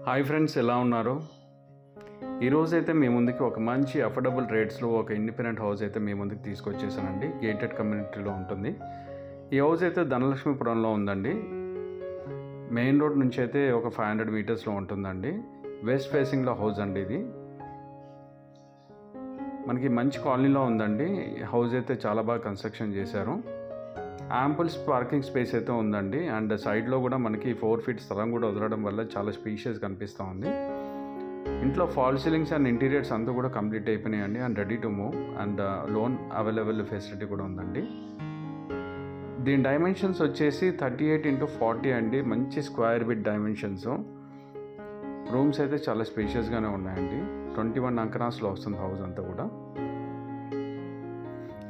Hi friends, ఎలా ఉన్నారు? ఈరోజైతే మీ ముందుకి ఒక మంచి అఫోర్డబుల్ రేట్స్లో ఒక ఇండిపెండెంట్ హౌస్ అయితే మీ ముందుకు తీసుకొచ్చేసానండి. గేటెడ్ కమ్యూనిటీలో ఉంటుంది. ఈ హౌస్ అయితే ధనలక్ష్మీపురంలో ఉందండి. మెయిన్ రోడ్ నుంచి అయితే ఒక 500 మీటర్స్లో ఉంటుందండి. వెస్ట్ ఫేసింగ్లో హౌస్ అండి ఇది. మనకి మంచి కాలనీలో ఉందండి. హౌస్ అయితే చాలా బాగా కన్స్ట్రక్షన్ చేశారు. యాంపుల్స్ పార్కింగ్ స్పేస్ అయితే ఉందండి. అండ్ సైడ్లో కూడా మనకి 4 ఫీట్ స్థలం కూడా వదలడం వల్ల చాలా స్పీషియస్ కనిపిస్తూ ఉంది. ఇంట్లో ఫాల్ సీలింగ్స్ అండ్ ఇంటీరియర్స్ అంతా కూడా కంప్లీట్ అయిపోయినాయండి and ready to move. And loan available facility కూడా ఉందండి. దీని డైమెన్షన్స్ వచ్చేసి 38x40 అండి. మంచి స్క్వేర్ బిట్ డైమెన్షన్స్. రూమ్స్ అయితే చాలా స్పేషియస్గానే ఉన్నాయండి. 21 అంకనాస్లో వస్తుంది హౌస్ అంతా కూడా.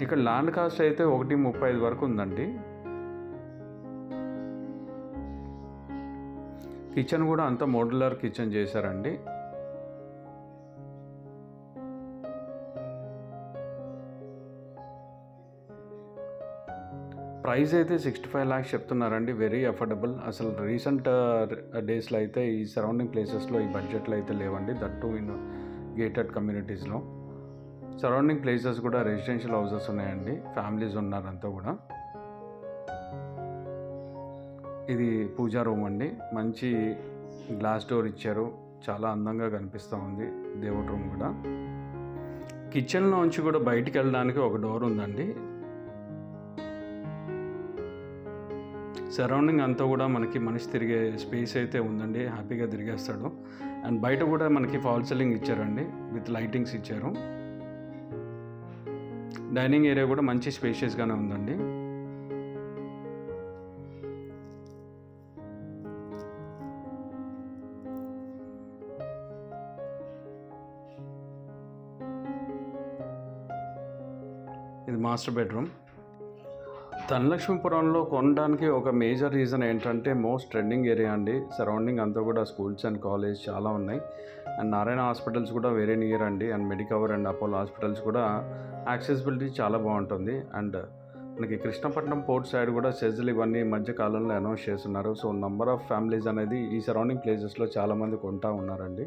ఇక్కడ ల్యాండ్ కాస్ట్ అయితే 1.35 వరకు ఉందండి. కిచెన్ కూడా అంతా మోడ్యులర్ కిచెన్ చేశారండి. ప్రైస్ అయితే 65 lakhs చెప్తున్నారండి. Very affordable. అసలు రీసెంట్ డేస్లో అయితే ఈ సరౌండింగ్ ప్లేసెస్లో ఈ బడ్జెట్లో అయితే లేవండి. దట్ టు ఇన్ గేటెడ్ కమ్యూనిటీస్లో. సరౌండింగ్ ప్లేసెస్ కూడా రెసిడెన్షియల్ హౌసెస్ ఉన్నాయండి. ఫ్యామిలీస్ ఉన్నారంతా కూడా. ఇది పూజా రూమ్ అండి. మంచి గ్లాస్ డోర్ ఇచ్చారు. చాలా అందంగా కనిపిస్తూ ఉంది. దేవుడి రూమ్ కూడా. కిచెన్లోంచి కూడా బయటికి వెళ్ళడానికి ఒక డోర్ ఉందండి. సరౌండింగ్ అంతా కూడా మనకి మనిషి తిరిగే స్పేస్ అయితే ఉందండి. హ్యాపీగా తిరిగేస్తాడు. అండ్ బయట కూడా మనకి ఫాల్ సీలింగ్ ఇచ్చారండి. విత్ లైటింగ్స్ ఇచ్చారు. డైనింగ్ ఏరియా కూడా మంచి స్పేషియస్గానే ఉందండి. ఇది మాస్టర్ బెడ్రూమ్. ధనలక్ష్మీపురంలో కొనడానికి ఒక మేజర్ రీజన్ ఏంటంటే మోస్ట్ ట్రెండింగ్ ఏరియా అండి. సరౌండింగ్ అంతా కూడా స్కూల్స్ అండ్ కాలేజ్ చాలా ఉన్నాయి. అండ్ నారాయణ హాస్పిటల్స్ కూడా వెరీ నియర్ అండి. And Medicover and Apollo hospitals కూడా యాక్సెసిబిలిటీ చాలా బాగుంటుంది. అండ్ మనకి కృష్ణపట్నం పోర్ట్ సైడ్ కూడా సెజ్లు ఇవన్నీ మధ్య కాలంలో అనౌన్స్ చేస్తున్నారు. సో నంబర్ ఆఫ్ ఫ్యామిలీస్ అనేది ఈ సరౌండింగ్ ప్లేసెస్లో చాలామంది కొంటా ఉన్నారండి.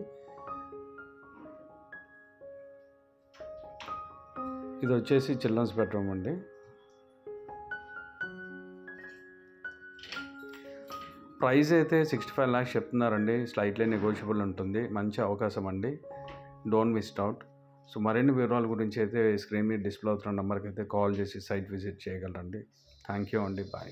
ఇది వచ్చేసి చిల్డ్రన్స్ బెడ్రూమ్ అండి. ప్రైస్ అయితే 65 lakhs చెప్తున్నారండి. స్లైట్లీ నెగోషియబుల్ ఉంటుంది. మంచి అవకాశం అండి. Don't miss out. సో మరిన్ని వివరాల గురించి అయితే స్క్రీన్ మీద డిస్ప్లే అవుతున్న నెంబర్కి అయితే కాల్ చేసి సైట్ విజిట్ చేయగలరండి. థ్యాంక్ యూ అండి. బాయ్.